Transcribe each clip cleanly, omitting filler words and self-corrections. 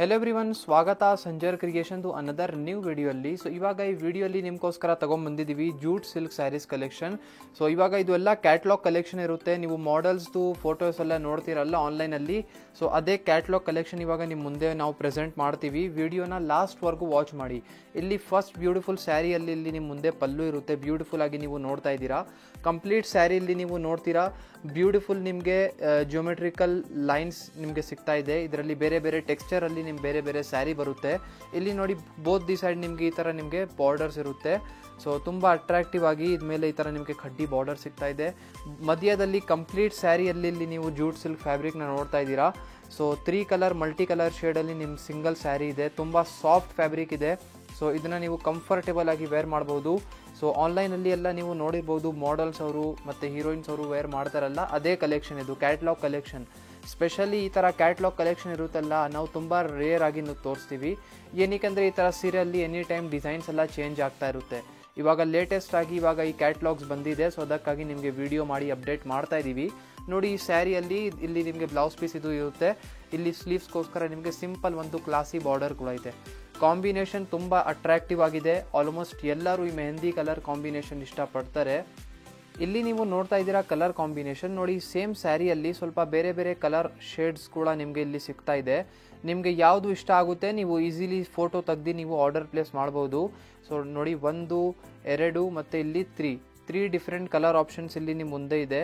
Hello everyone, ಸ್ವಾಗತ Sanjar creation another new ವಿಡಿಯೋಲ್ಲಿ. So ಇವಾಗ ಈ ವಿಡಿಯೋಲಿ ನಿಮ್ಗೋಸ್ಕರ ತೊಗೊಂಡ್ಬಂದಿದ್ದೀವಿ jute silk sarees collection. So ಇವಾಗ ಇದು ಎಲ್ಲ ಕ್ಯಾಟ್ಲಾಗ್ ಕಲೆಕ್ಷನ್ ಇರುತ್ತೆ. ನೀವು ಮಾಡೆಲ್ಸ್ದು ಫೋಟೋಸ್ ಎಲ್ಲ ನೋಡ್ತೀರಲ್ಲ ಆನ್ಲೈನಲ್ಲಿ, ಸೊ ಅದೇ ಕ್ಯಾಟ್ಲಾಗ್ ಕಲೆಕ್ಷನ್ ಇವಾಗ ನಿಮ್ಮ ಮುಂದೆ ನಾವು ಪ್ರೆಸೆಂಟ್ ಮಾಡ್ತೀವಿ. ವಿಡಿಯೋನ ಲಾಸ್ಟ್ವರೆಗೂ ವಾಚ್ ಮಾಡಿ. ಇಲ್ಲಿ ಫಸ್ಟ್ ಬ್ಯೂಟಿಫುಲ್ ಸ್ಯಾರಿಯಲ್ಲಿ ಇಲ್ಲಿ ನಿಮ್ಮ ಮುಂದೆ ಪಲ್ಲು ಇರುತ್ತೆ, ಬ್ಯೂಟಿಫುಲ್ ಆಗಿ ನೀವು ನೋಡ್ತಾ ಇದ್ದೀರಾ. ಕಂಪ್ಲೀಟ್ ಸ್ಯಾರಿಯಲ್ಲಿ ನೀವು ನೋಡ್ತೀರಾ ಬ್ಯೂಟಿಫುಲ್ ನಿಮಗೆ ಜಿಯೋಮೆಟ್ರಿಕಲ್ ಲೈನ್ಸ್ ನಿಮಗೆ ಸಿಗ್ತಾ ಇದೆ. ಇದರಲ್ಲಿ ಬೇರೆ ಬೇರೆ ಟೆಕ್ಸ್ಚರಲ್ಲಿ ನಿಮ್ಗೆ ಬೇರೆ ಬೇರೆ ಸ್ಯಾರಿ ಬರುತ್ತೆ. ಇಲ್ಲಿ ನೋಡಿ ಬೋತ್ ದಿ ಸೈಡ್ ನಿಮಗೆ ಈ ಥರ ನಿಮಗೆ ಬಾರ್ಡರ್ಸ್ ಇರುತ್ತೆ. ಸೊ ತುಂಬ ಅಟ್ರಾಕ್ಟಿವ್ ಆಗಿ ಇದ್ಮೇಲೆ ಈ ಥರ ನಿಮಗೆ ಕಡ್ಡಿ ಬಾರ್ಡರ್ ಸಿಗ್ತಾ ಇದೆ. ಮಧ್ಯದಲ್ಲಿ ಕಂಪ್ಲೀಟ್ ಸ್ಯಾರಿಯಲ್ಲಿ ಇಲ್ಲಿ ನೀವು ಜೂಟ್ ಸಿಲ್ಕ್ ಫ್ಯಾಬ್ರಿಕ್ನ ನೋಡ್ತಾ ಇದ್ದೀರಾ. ಸೊ 3 ಕಲರ್ ಮಲ್ಟಿ ಕಲರ್ ಶೇಡಲ್ಲಿ ನಿಮ್ಮ ಸಿಂಗಲ್ ಸ್ಯಾರಿ ಇದೆ. ತುಂಬ ಸಾಫ್ಟ್ ಫ್ಯಾಬ್ರಿಕ್ ಇದೆ. ಸೊ ಇದನ್ನು ನೀವು ಕಂಫರ್ಟೇಬಲ್ ಆಗಿ ವೇರ್ ಮಾಡ್ಬೋದು. ಸೊ ಆನ್ಲೈನಲ್ಲಿ ಎಲ್ಲ ನೀವು ನೋಡಿರ್ಬೋದು, ಮಾಡೆಲ್ಸ್ ಅವರು ಮತ್ತು ಹೀರೋಯಿನ್ಸ್ ಅವರು ವೇರ್ ಮಾಡ್ತಾರಲ್ಲ, ಅದೇ ಕಲೆಕ್ಷನ್ ಇದು ಕ್ಯಾಟ್ಲಾಗ್ ಕಲೆಕ್ಷನ್. ಸ್ಪೆಷಲಿ ಈ ಥರ ಕ್ಯಾಟ್ಲಾಗ್ ಕಲೆಕ್ಷನ್ ಇರುತ್ತಲ್ಲ, ನಾವು ತುಂಬ ರೇರ್ ಆಗಿ ತೋರಿಸ್ತೀವಿ. ಏನಕ್ಕೆ ಈ ಥರ ಸೀರೆಯಲ್ಲಿ ಎನಿ ಟೈಮ್ ಡಿಸೈನ್ಸ್ ಎಲ್ಲ ಚೇಂಜ್ ಆಗ್ತಾ ಇರುತ್ತೆ. ಇವಾಗ ಲೇಟೆಸ್ಟ್ ಆಗಿ ಇವಾಗ ಈ ಕ್ಯಾಟ್ಲಾಗ್ಸ್ ಬಂದಿದೆ. ಸೊ ಅದಕ್ಕಾಗಿ ನಿಮಗೆ ವಿಡಿಯೋ ಮಾಡಿ ಅಪ್ಡೇಟ್ ಮಾಡ್ತಾ ಇದ್ದೀವಿ. ನೋಡಿ ಈ ಸ್ಯಾರಿಯಲ್ಲಿ ಇಲ್ಲಿ ನಿಮಗೆ ಬ್ಲೌಸ್ ಪೀಸ್ ಇದು ಇರುತ್ತೆ. ಇಲ್ಲಿ ಸ್ಲೀವ್ಸ್ಗೋಸ್ಕರ ನಿಮಗೆ ಸಿಂಪಲ್ ಒಂದು ಕ್ಲಾಸಿ ಬಾರ್ಡರ್ ಕೂಡ ಇದೆ. ಕಾಂಬಿನೇಷನ್ ತುಂಬ ಅಟ್ರಾಕ್ಟಿವ್ ಆಗಿದೆ. ಆಲ್ಮೋಸ್ಟ್ ಎಲ್ಲರೂ ಈ ಮೆಹಂದಿ ಕಲರ್ ಕಾಂಬಿನೇಷನ್ ಇಷ್ಟಪಡ್ತಾರೆ. ಇಲ್ಲಿ ನೀವು ನೋಡ್ತಾ ಇದ್ದೀರಾ ಕಲರ್ ಕಾಂಬಿನೇಷನ್. ನೋಡಿ ಸೇಮ್ ಸ್ಯಾರಿಯಲ್ಲಿ ಸ್ವಲ್ಪ ಬೇರೆ ಬೇರೆ ಕಲರ್ ಶೇಡ್ಸ್ ಕೂಡ ನಿಮಗೆ ಇಲ್ಲಿ ಸಿಗ್ತಾ ಇದೆ. ನಿಮಗೆ ಯಾವುದು ಇಷ್ಟ ಆಗುತ್ತೆ ನೀವು ಈಸಿಲಿ ಫೋಟೋ ತೆಗ್ದು ನೀವು ಆರ್ಡರ್ ಪ್ಲೇಸ್ ಮಾಡ್ಬೋದು. ಸೊ ನೋಡಿ 1, 2 ಮತ್ತು ಇಲ್ಲಿ 3 ಡಿಫ್ರೆಂಟ್ ಕಲರ್ ಆಪ್ಷನ್ಸ್ ಇಲ್ಲಿ ನಿಮ್ಮ ಮುಂದೆ ಇದೆ.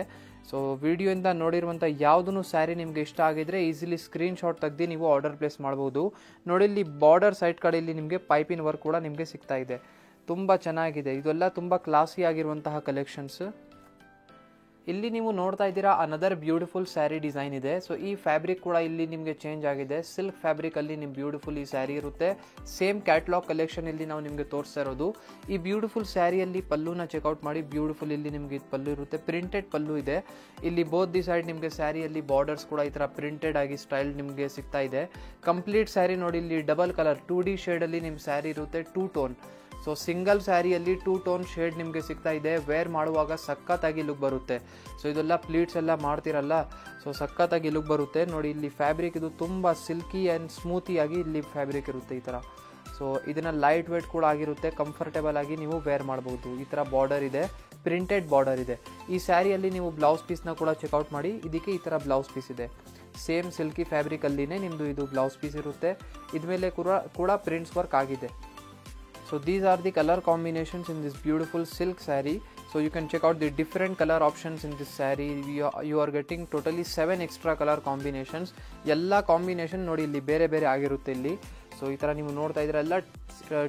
ಸೊ ವಿಡಿಯೋಯಿಂದ ನೋಡಿರುವಂಥ ಯಾವುದೂ ಸ್ಯಾರಿ ನಿಮಗೆ ಇಷ್ಟ ಆಗಿದ್ರೆ ಈಸಿಲಿ ಸ್ಕ್ರೀನ್ಶಾಟ್ ತೆಗ್ದು ನೀವು ಆರ್ಡರ್ ಪ್ಲೇಸ್ ಮಾಡ್ಬೋದು. ನೋಡಿ ಇಲ್ಲಿ ಬಾರ್ಡರ್ ಸೈಡ್ ಕಡೆ ಇಲ್ಲಿ ನಿಮಗೆ ಪೈಪಿನ ವರ್ಕ್ ಕೂಡ ನಿಮಗೆ ಸಿಗ್ತಾ ಇದೆ. ತುಂಬ ಚೆನ್ನಾಗಿದೆ. ಇದೆಲ್ಲ ತುಂಬ ಕ್ಲಾಸಿ ಆಗಿರುವಂತಹ ಕಲೆಕ್ಷನ್ಸ್. ಇಲ್ಲಿ ನೀವು ನೋಡ್ತಾ ಇದ್ದೀರಾ ಅನದರ್ ಬ್ಯೂಟಿಫುಲ್ ಸ್ಯಾರಿ ಡಿಸೈನ್ ಇದೆ. ಸೊ ಈ ಫ್ಯಾಬ್ರಿಕ್ ಕೂಡ ಇಲ್ಲಿ ನಿಮಗೆ ಚೇಂಜ್ ಆಗಿದೆ. ಸಿಲ್ಕ್ ಫ್ಯಾಬ್ರಿಕಲ್ಲಿ ನಿಮ್ಮ ಬ್ಯೂಟಿಫುಲ್ ಈ ಸ್ಯಾರಿ ಇರುತ್ತೆ. ಸೇಮ್ ಕ್ಯಾಟ್ಲಾಗ್ ಕಲೆಕ್ಷನ್ ಇಲ್ಲಿ ನಾವು ನಿಮಗೆ ತೋರಿಸ್ತಾ ಇರೋದು. ಈ ಬ್ಯೂಟಿಫುಲ್ ಸ್ಯಾರಿಯಲ್ಲಿ ಪಲ್ಲುನ ಚೆಕ್ಔಟ್ ಮಾಡಿ. ಬ್ಯೂಟಿಫುಲ್ ಇಲ್ಲಿ ನಿಮಗೆ ಪಲ್ಲು ಇರುತ್ತೆ, ಪ್ರಿಂಟೆಡ್ ಪಲ್ಲು ಇದೆ. ಇಲ್ಲಿ ಬೋತ್ ದಿ ಸೈಡ್ ನಿಮಗೆ ಸ್ಯಾರಿಯಲ್ಲಿ ಬಾರ್ಡರ್ಸ್ ಕೂಡ ಈ ಥರ ಪ್ರಿಂಟೆಡ್ ಆಗಿ ಸ್ಟೈಲ್ ನಿಮಗೆ ಸಿಗ್ತಾ ಇದೆ. ಕಂಪ್ಲೀಟ್ ಸ್ಯಾರಿ ನೋಡಿ ಇಲ್ಲಿ ಡಬಲ್ ಕಲರ್ 2D ಶೇಡಲ್ಲಿ ನಿಮ್ಮ ಸ್ಯಾರಿ ಇರುತ್ತೆ, 2 ಟೋನ್. ಸೊ ಸಿಂಗಲ್ ಸ್ಯಾರಿಯಲ್ಲಿ 2 ಟೋನ್ ಶೇಡ್ ನಿಮಗೆ ಸಿಗ್ತಾ ಇದೆ. ವೇರ್ ಮಾಡುವಾಗ ಸಖತ್ತಾಗಿ ಲುಕ್ ಬರುತ್ತೆ. ಸೊ ಇದೆಲ್ಲ ಪ್ಲೀಟ್ಸ್ ಎಲ್ಲ ಮಾಡ್ತಿರಲ್ಲ, ಸೊ ಸಖತ್ತಾಗಿ ಲುಕ್ ಬರುತ್ತೆ. ನೋಡಿ ಇಲ್ಲಿ ಫ್ಯಾಬ್ರಿಕ್ ಇದು ತುಂಬ ಸಿಲ್ಕಿ ಆ್ಯಂಡ್ ಸ್ಮೂತಿಯಾಗಿ ಇಲ್ಲಿ ಫ್ಯಾಬ್ರಿಕ್ ಇರುತ್ತೆ ಈ ಥರ. ಸೊ ಇದನ್ನು ಲೈಟ್ ವೇಟ್ ಕೂಡ ಆಗಿರುತ್ತೆ. ಕಂಫರ್ಟೇಬಲ್ ಆಗಿ ನೀವು ವೇರ್ ಮಾಡ್ಬೋದು. ಈ ಥರ ಬಾರ್ಡರ್ ಇದೆ, ಪ್ರಿಂಟೆಡ್ ಬಾರ್ಡರ್ ಇದೆ. ಈ ಸ್ಯಾರಿಯಲ್ಲಿ ನೀವು ಬ್ಲೌಸ್ ಪೀಸ್ನ ಕೂಡ ಚೆಕ್ಔಟ್ ಮಾಡಿ. ಇದಕ್ಕೆ ಈ ಥರ ಬ್ಲೌಸ್ ಪೀಸ್ ಇದೆ. ಸೇಮ್ ಸಿಲ್ಕಿ ಫ್ಯಾಬ್ರಿಕಲ್ಲಿನೇ ನಿಮ್ಮದು ಇದು ಬ್ಲೌಸ್ ಪೀಸ್ ಇರುತ್ತೆ. ಇದ್ಮೇಲೆ ಕೂಡ ಪ್ರಿಂಟ್ಸ್ ವರ್ಕ್ ಆಗಿದೆ. So these are the color combinations in this beautiful silk saree. So you can check out the different color options in this saree. You are getting totally 7 extra color combinations. ಎಲ್ಲ combination ನೋಡಿ ಇಲ್ಲಿ ಬೇರೆ ಬೇರೆ ಆಗಿರುತ್ತೆ ಇಲ್ಲಿ. So ಈ ಥರ ನೀವು ನೋಡ್ತಾ ಇದ್ರೆ ಎಲ್ಲ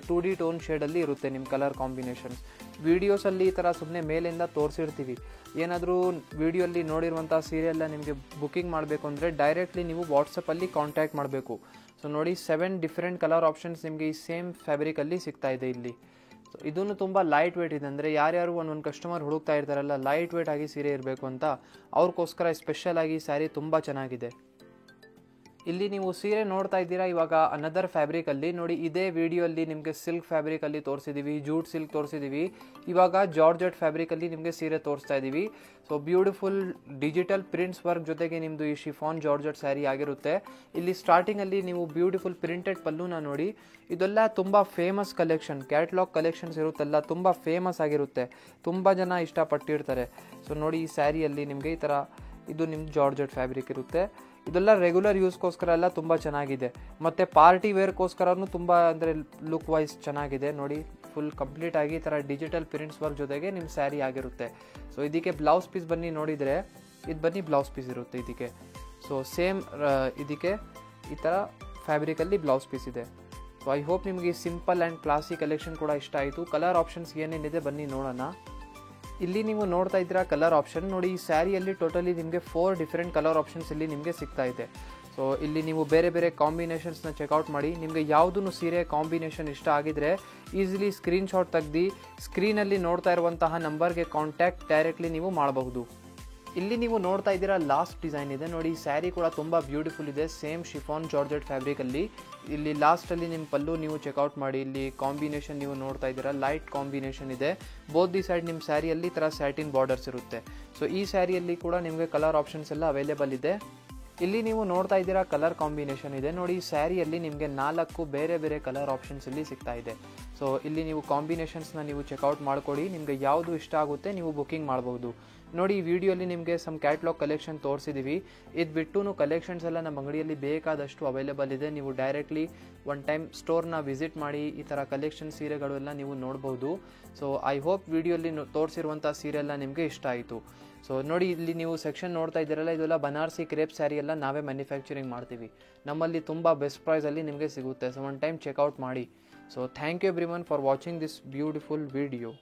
2D ಟೋನ್ ಶೇಡಲ್ಲಿ ಇರುತ್ತೆ ನಿಮ್ಮ ಕಲರ್ ಕಾಂಬಿನೇಷನ್ಸ್. ವೀಡಿಯೋಸಲ್ಲಿ ಈ ಥರ ಸುಮ್ಮನೆ ಮೇಲಿಂದ ತೋರಿಸಿರ್ತೀವಿ. ಏನಾದರೂ ವೀಡಿಯೋಲ್ಲಿ ನೋಡಿರುವಂಥ ಸೀರೆಲ್ಲ ನಿಮಗೆ ಬುಕ್ಕಿಂಗ್ ಮಾಡಬೇಕು ಅಂದರೆ ಡೈರೆಕ್ಟ್ಲಿ ನೀವು ವಾಟ್ಸಪ್ಪಲ್ಲಿ ಕಾಂಟ್ಯಾಕ್ಟ್ ಮಾಡಬೇಕು. ಸೊ ನೋಡಿ 7 ಡಿಫ್ರೆಂಟ್ ಕಲರ್ ಆಪ್ಷನ್ಸ್ ನಿಮಗೆ ಈ ಸೇಮ್ ಫ್ಯಾಬ್ರಿಕಲ್ಲಿ ಸಿಗ್ತಾ ಇದೆ ಇಲ್ಲಿ. ಸೊ ಇದನ್ನು ತುಂಬ ಲೈಟ್ ವೇಟ್ ಇದೆ. ಅಂದರೆ ಯಾರ್ಯಾರು ಒಂದೊಂದು ಕಸ್ಟಮರ್ ಹುಡುಕ್ತಾ ಇರ್ತಾರಲ್ಲ ಲೈಟ್ ವೇಟ್ ಆಗಿ ಸೀರೆ ಇರಬೇಕು ಅಂತ, ಅವ್ರಿಗೋಸ್ಕರ ಸ್ಪೆಷಲ್ ಆಗಿ ಸ್ಯಾರಿ ತುಂಬ ಚೆನ್ನಾಗಿದೆ. ಇಲ್ಲಿ ನೀವು ಸೀರೆ ನೋಡ್ತಾ ಇದ್ದೀರಾ ಇವಾಗ ಅನದರ್ ಫ್ಯಾಬ್ರಿಕಲ್ಲಿ. ನೋಡಿ ಇದೇ ವಿಡಿಯೋಲ್ಲಿ ನಿಮಗೆ ಸಿಲ್ಕ್ ಫ್ಯಾಬ್ರಿಕಲ್ಲಿ ತೋರಿಸಿದ್ದೀವಿ, ಜೂಟ್ ಸಿಲ್ಕ್ ತೋರಿಸಿದ್ದೀವಿ. ಇವಾಗ ಜಾರ್ಜೆಟ್ ಫ್ಯಾಬ್ರಿಕಲ್ಲಿ ನಿಮಗೆ ಸೀರೆ ತೋರಿಸ್ತಾ ಇದ್ದೀವಿ. So beautiful digital prints work ಜೊತೆಗೆ ನಿಮ್ಮದು ಈ ಶಿಫಾನ್ ಜಾರ್ಜೆಟ್ ಸ್ಯಾರಿ ಆಗಿರುತ್ತೆ. ಇಲ್ಲಿ ಸ್ಟಾರ್ಟಿಂಗಲ್ಲಿ ನೀವು ಬ್ಯೂಟಿಫುಲ್ ಪ್ರಿಂಟೆಡ್ ಪಲ್ಲುನ ನೋಡಿ. ಇದೆಲ್ಲ ತುಂಬ ಫೇಮಸ್ ಕಲೆಕ್ಷನ್. ಕ್ಯಾಟ್ಲಾಗ್ ಕಲೆಕ್ಷನ್ಸ್ ಇರುತ್ತಲ್ಲ ತುಂಬ ಫೇಮಸ್ ಆಗಿರುತ್ತೆ, ತುಂಬ ಜನ ಇಷ್ಟಪಟ್ಟಿರ್ತಾರೆ. ಸೊ ನೋಡಿ ಈ ಸ್ಯಾರಿಯಲ್ಲಿ ನಿಮಗೆ ಈ ಥರ ಇದು ನಿಮ್ದು ಜಾರ್ಜೆಟ್ ಫ್ಯಾಬ್ರಿಕ್ ಇರುತ್ತೆ. ಇದೆಲ್ಲ ರೆಗ್ಯುಲರ್ ಯೂಸ್ಗೋಸ್ಕರ ಎಲ್ಲ ತುಂಬ ಚೆನ್ನಾಗಿದೆ. ಮತ್ತು ಪಾರ್ಟಿ ವೇರ್ಗೋಸ್ಕರನೂ ತುಂಬ ಅಂದರೆ ಲುಕ್ ವೈಸ್ ಚೆನ್ನಾಗಿದೆ. ನೋಡಿ ಫುಲ್ ಕಂಪ್ಲೀಟ್ ಆಗಿ ಈ ಥರ ಡಿಜಿಟಲ್ ಪ್ರಿಂಟ್ಸ್ ವರ್ಕ್ ಜೊತೆಗೆ ನಿಮ್ಮ ಸ್ಯಾರಿ ಆಗಿರುತ್ತೆ. ಸೊ ಇದಕ್ಕೆ ಬ್ಲೌಸ್ ಪೀಸ್ ಬನ್ನಿ ನೋಡಿದರೆ ಇದು ಬನ್ನಿ ಬ್ಲೌಸ್ ಪೀಸ್ ಇರುತ್ತೆ ಇದಕ್ಕೆ. ಸೊ ಸೇಮ್ ಇದಕ್ಕೆ ಈ ಥರ ಫ್ಯಾಬ್ರಿಕಲ್ಲಿ ಬ್ಲೌಸ್ ಪೀಸ್ ಇದೆ. ಸೊ ಐ ಹೋಪ್ ನಿಮಗೆ ಸಿಂಪಲ್ ಆ್ಯಂಡ್ ಕ್ಲಾಸಿ ಕಲೆಕ್ಷನ್ ಕೂಡ ಇಷ್ಟ ಆಯಿತು. ಕಲರ್ ಆಪ್ಷನ್ಸ್ ಏನೇನಿದೆ ಬನ್ನಿ ನೋಡೋಣ. ಇಲ್ಲಿ ನೀವು ನೋಡ್ತಾ ಇದ್ದೀರಾ ಕಲರ್ ಆಪ್ಷನ್. ನೋಡಿ ಈ ಸ್ಯಾರಿಯಲ್ಲಿ ಟೋಟಲಿ ನಿಮಗೆ 4 ಡಿಫ್ರೆಂಟ್ ಕಲರ್ ಆಪ್ಷನ್ಸ್ ಇಲ್ಲಿ ನಿಮಗೆ ಸಿಗ್ತಾ ಇದೆ. ಸೊ ಇಲ್ಲಿ ನೀವು ಬೇರೆ ಬೇರೆ ಕಾಂಬಿನೇಷನ್ಸ್ನ ಚೆಕ್ಔಟ್ ಮಾಡಿ. ನಿಮಗೆ ಯಾವುದೂ ಸೀರೆ ಕಾಂಬಿನೇಷನ್ ಇಷ್ಟ ಆಗಿದ್ರೆ ಈಸಿಲಿ ಸ್ಕ್ರೀನ್ಶಾಟ್ ತೆಗ್ದು ಸ್ಕ್ರೀನಲ್ಲಿ ನೋಡ್ತಾ ಇರುವಂತಹ ನಂಬರ್ಗೆ ಕಾಂಟ್ಯಾಕ್ಟ್ ಡೈರೆಕ್ಟ್ಲಿ ನೀವು ಮಾಡಬಹುದು. ಇಲ್ಲಿ ನೀವು ನೋಡ್ತಾ ಇದ್ದೀರಾ ಲಾಸ್ಟ್ ಡಿಸೈನ್ ಇದೆ. ನೋಡಿ ಸ್ಯಾರಿ ಕೂಡ ತುಂಬ ಬ್ಯೂಟಿಫುಲ್ ಇದೆ. ಸೇಮ್ ಶಿಫಾನ್ ಜಾರ್ಜೆಟ್ ಫ್ಯಾಬ್ರಿಕಲ್ಲಿ ಇಲ್ಲಿ ಲಾಸ್ಟಲ್ಲಿ ನಿಮ್ಮ ಪಲ್ಲು ನೀವು ಚೆಕ್ಔಟ್ ಮಾಡಿ. ಇಲ್ಲಿ ಕಾಂಬಿನೇಷನ್ ನೀವು ನೋಡ್ತಾ ಇದ್ದೀರಾ ಲೈಟ್ ಕಾಂಬಿನೇಷನ್ ಇದೆ. ಬೋತ್ ದಿ ಸೈಡ್ ನಿಮ್ಮ ಸ್ಯಾರಿಯಲ್ಲಿ ಈ ಥರ ಸ್ಯಾಟಿನ್ ಬಾರ್ಡರ್ಸ್ ಇರುತ್ತೆ. ಸೊ ಈ ಸ್ಯಾರಿಯಲ್ಲಿ ಕೂಡ ನಿಮಗೆ ಕಲರ್ ಆಪ್ಷನ್ಸ್ ಎಲ್ಲ ಅವೈಲೇಬಲ್ ಇದೆ. ಇಲ್ಲಿ ನೀವು ನೋಡ್ತಾ ಇದ್ದೀರಾ ಕಲರ್ ಕಾಂಬಿನೇಷನ್ ಇದೆ ನೋಡಿ. ಸ್ಯಾರಿಯಲ್ಲಿ ನಿಮಗೆ 4 ಬೇರೆ ಬೇರೆ ಕಲರ್ ಆಪ್ಷನ್ಸ್ ಇಲ್ಲಿ ಸಿಗ್ತಾ ಇದೆ. ಸೊ ಇಲ್ಲಿ ನೀವು ಕಾಂಬಿನೇಷನ್ಸ್ನ ನೀವು ಚೆಕ್ಔಟ್ ಮಾಡ್ಕೊಳ್ಳಿ. ನಿಮಗೆ ಯಾವುದು ಇಷ್ಟ ಆಗುತ್ತೆ ನೀವು ಬುಕ್ಕಿಂಗ್ ಮಾಡ್ಬೋದು. ನೋಡಿ ಈ ವಿಡಿಯೋಲಿ ನಿಮಗೆ ಸಮ್ ಕ್ಯಾಟ್ಲಾಗ್ ಕಲೆಕ್ಷನ್ ತೋರಿಸಿದ್ದೀವಿ. ಇದು ಬಿಟ್ಟು ಕಲೆಕ್ಷನ್ಸ್ ಎಲ್ಲ ನಮ್ಮ ಅಂಗಡಿಯಲ್ಲಿ ಬೇಕಾದಷ್ಟು ಅವೈಲೇಬಲ್ ಇದೆ. ನೀವು ಡೈರೆಕ್ಟ್ಲಿ ಒನ್ ಟೈಮ್ ಸ್ಟೋರ್ನ ವಿಸಿಟ್ ಮಾಡಿ ಈ ಥರ ಕಲೆಕ್ಷನ್ ಸೀರೆಗಳು ಎಲ್ಲ ನೀವು ನೋಡ್ಬೋದು. ಸೊ ಐ ಹೋಪ್ ವಿಡಿಯೋಲಿ ತೋರಿಸಿರುವಂಥ ಸೀರೆ ಎಲ್ಲ ನಿಮಗೆ ಇಷ್ಟ ಆಯಿತು. ಸೊ ನೋಡಿ ಇಲ್ಲಿ ನೀವು ಸೆಕ್ಷನ್ ನೋಡ್ತಾ ಇದ್ದೀರಲ್ಲ, ಇದೆಲ್ಲ ಬನಾರಸಿ ಕ್ರೇಪ್ ಸ್ಯಾರಿ ಎಲ್ಲ ನಾವೇ ಮ್ಯಾನುಫ್ಯಾಕ್ಚರಿಂಗ್ ಮಾಡ್ತೀವಿ. ನಮ್ಮಲ್ಲಿ ತುಂಬ ಬೆಸ್ಟ್ ಪ್ರೈಸಲ್ಲಿ ನಿಮಗೆ ಸಿಗುತ್ತೆ. ಸೊ ಒನ್ ಟೈಮ್ ಚೆಕ್ಔಟ್ ಮಾಡಿ. So thank you everyone for watching this beautiful video.